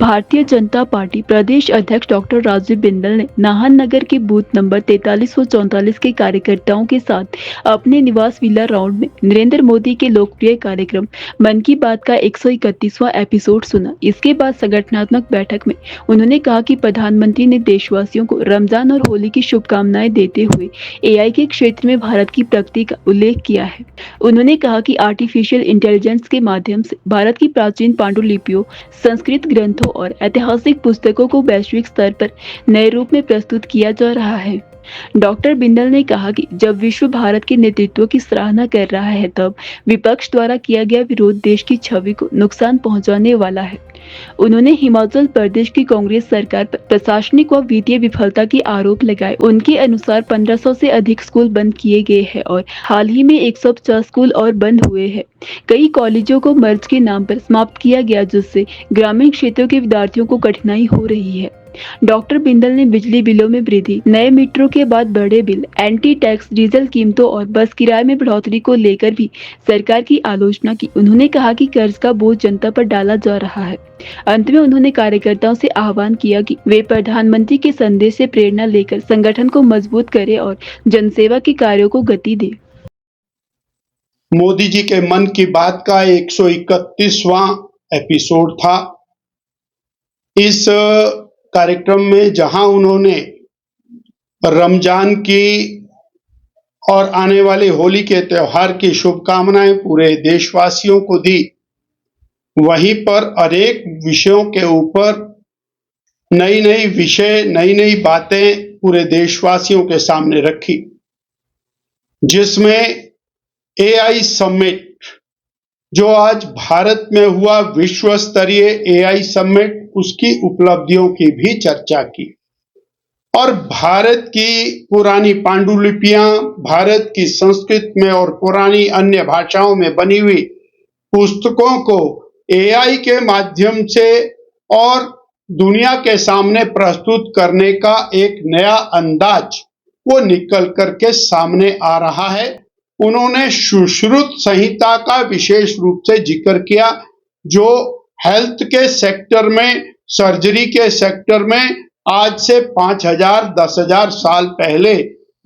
Bharatiya Janata party प्रदेश अध्यक्ष doctor Rajiv Bindal ने नाहन नगर के बूथ नंबर 43 व 44 के कार्यकर्ताओं के साथ अपने निवास विला राउंड में नरेंद्र मोदी के लोकप्रिय कार्यक्रम मन की बात का 131वां एपिसोड सुना। इसके बाद संगठनात्मक बैठक में उन्होंने कहा कि प्रधानमंत्री ने देशवासियों को रमजान और होली की शुभकामनाएं देते हुए AI के क्षेत्र में भारत की प्रगति का उल्लेख किया है। उन्होंने कहा कि आर्टिफिशियल इंटेलिजेंस के माध्यम से भारत की प्राचीन पांडुलिपियों, संस्कृत ग्रंथों और ऐतिहासिक पुस्तकों को वैश्विक स्तर पर नए रूप में प्रस्तुत किया जा रहा है। डॉक्टर बिंदल ने कहा कि जब विश्व भारत के नेतृत्व की सराहना कर रहा है, तब विपक्ष द्वारा किया गया विरोध देश की छवि को नुकसान पहुंचाने वाला है। उन्होंने हिमाचल प्रदेश की कांग्रेस सरकार पर प्रशासनिक व वित्तीय विफलता के आरोप लगाए। उनके अनुसार 1500 से अधिक स्कूल बंद किए गए हैं और हाल ही में 150 स्कूल और बंद हुए हैं। कई कॉलेजों को मर्ज के नाम पर समाप्त किया गया, जिससे ग्रामीण क्षेत्रों के विद्यार्थियों को कठिनाई हो रही है। डॉक्टर बिंदल ने बिजली बिलों में वृद्धि, नए मीटरों के बाद बड़े बिल, एंटी टैक्स, डीजल कीमतों और बस किराए में बढ़ोतरी को लेकर भी सरकार की आलोचना की। उन्होंने कहा कि कर्ज का बोझ जनता पर डाला जा रहा है। अंत में उन्होंने कार्यकर्ताओं से आह्वान किया कि वे प्रधानमंत्री के संदेश से प्रेरणा लेकर संगठन को मजबूत करें और जनसेवा के कार्यों को गति दें। मोदी जी के मन की बात का 131वां एपिसोड था। इस कार्यक्रम में जहां उन्होंने रमजान की और आने वाले होली के त्योहार की शुभकामनाएं पूरे देशवासियों को दी, वहीं पर अनेक विषयों के ऊपर नई नई बातें पूरे देशवासियों के सामने रखी, जिसमें AI समिट जो आज भारत में हुआ, विश्व स्तरीय AI समिट, उसकी उपलब्धियों की भी चर्चा की और भारत की पुरानी पांडुलिपियां, भारत की संस्कृत में और पुरानी अन्य भाषाओं में बनी हुई पुस्तकों को AI के माध्यम से और दुनिया के सामने प्रस्तुत करने का एक नया अंदाज वो निकल करके सामने आ रहा है। उन्होंने सुश्रुत संहिता का विशेष रूप से जिक्र किया, जो हेल्थ के सेक्टर में, सर्जरी के सेक्टर में आज से 5000-10,000 साल पहले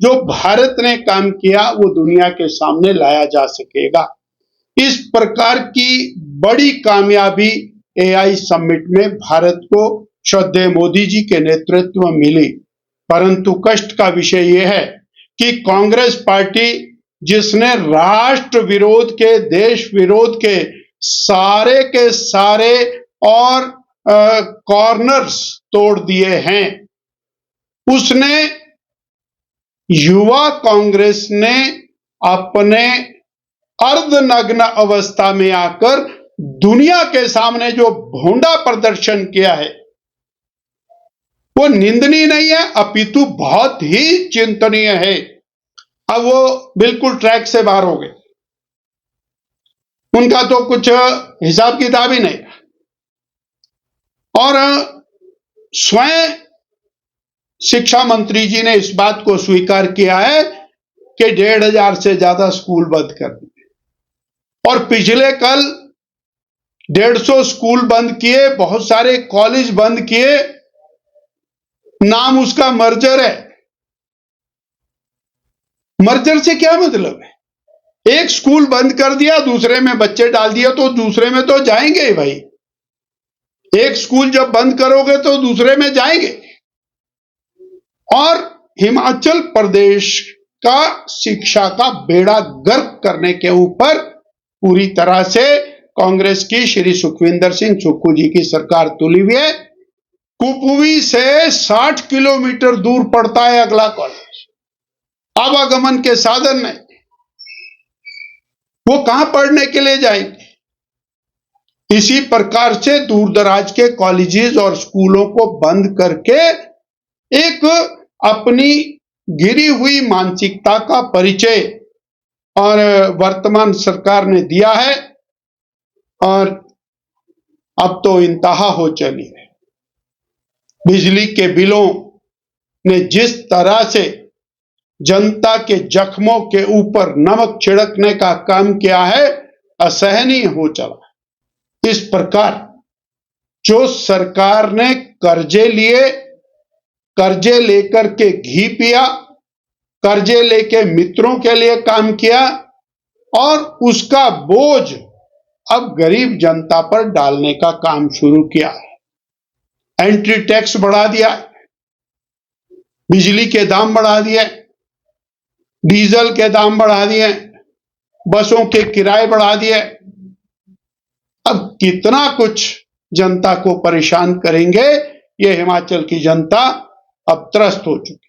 जो भारत ने काम किया वो दुनिया के सामने लाया जा सकेगा। इस प्रकार की बड़ी कामयाबी AI समिट में भारत को श्रद्धेय मोदी जी के नेतृत्व में मिली। परंतु कष्ट का विषय यह है कि कांग्रेस पार्टी, जिसने राष्ट्र विरोध के, देश विरोध के सारे और कॉर्नर्स तोड़ दिए हैं, उसने, युवा कांग्रेस ने अपने अर्धनग्न अवस्था में आकर दुनिया के सामने जो भोंडा प्रदर्शन किया है वो निंदनीय नहीं है, अपितु बहुत ही चिंतनीय है। अब वो बिल्कुल ट्रैक से बाहर हो गए, उनका तो कुछ हिसाब किताब ही नहीं। और स्वयं शिक्षा मंत्री जी ने इस बात को स्वीकार किया है कि 1,500 से ज्यादा स्कूल बंद कर दिए और पिछले कल 150 स्कूल बंद किए, बहुत सारे कॉलेज बंद किए। नाम उसका मर्जर है। मर्जर से क्या मतलब है? एक स्कूल बंद कर दिया, दूसरे में बच्चे डाल दिया, तो दूसरे में तो जाएंगे ही भाई। एक स्कूल जब बंद करोगे तो दूसरे में जाएंगे। और हिमाचल प्रदेश का शिक्षा का बेड़ा गर्क करने के ऊपर पूरी तरह से कांग्रेस की श्री सुखविंदर सिंह सुक्खू जी की सरकार तुली हुई है। कुपवी से 60 किलोमीटर दूर पड़ता है अगला कॉलेज, आवागमन के साधन नहीं, वो कहां पढ़ने के लिए जाएंगे? इसी प्रकार से दूर दराज के कॉलेजेस और स्कूलों को बंद करके एक अपनी गिरी हुई मानसिकता का परिचय और वर्तमान सरकार ने दिया है। और अब तो इंतहा हो चली है। बिजली के बिलों ने जिस तरह से जनता के जख्मों के ऊपर नमक छिड़कने का काम किया है, असहनीय हो चला। इस प्रकार जो सरकार ने कर्जे लिए, कर्जे लेकर के घी पिया, कर्जे लेके मित्रों के लिए काम किया और उसका बोझ अब गरीब जनता पर डालने का काम शुरू किया है। एंट्री टैक्स बढ़ा दिया, बिजली के दाम बढ़ा दिए, डीजल के दाम बढ़ा दिए, बसों के किराए बढ़ा दिए। अब कितना कुछ जनता को परेशान करेंगे, ये हिमाचल की जनता अब त्रस्त हो चुकी।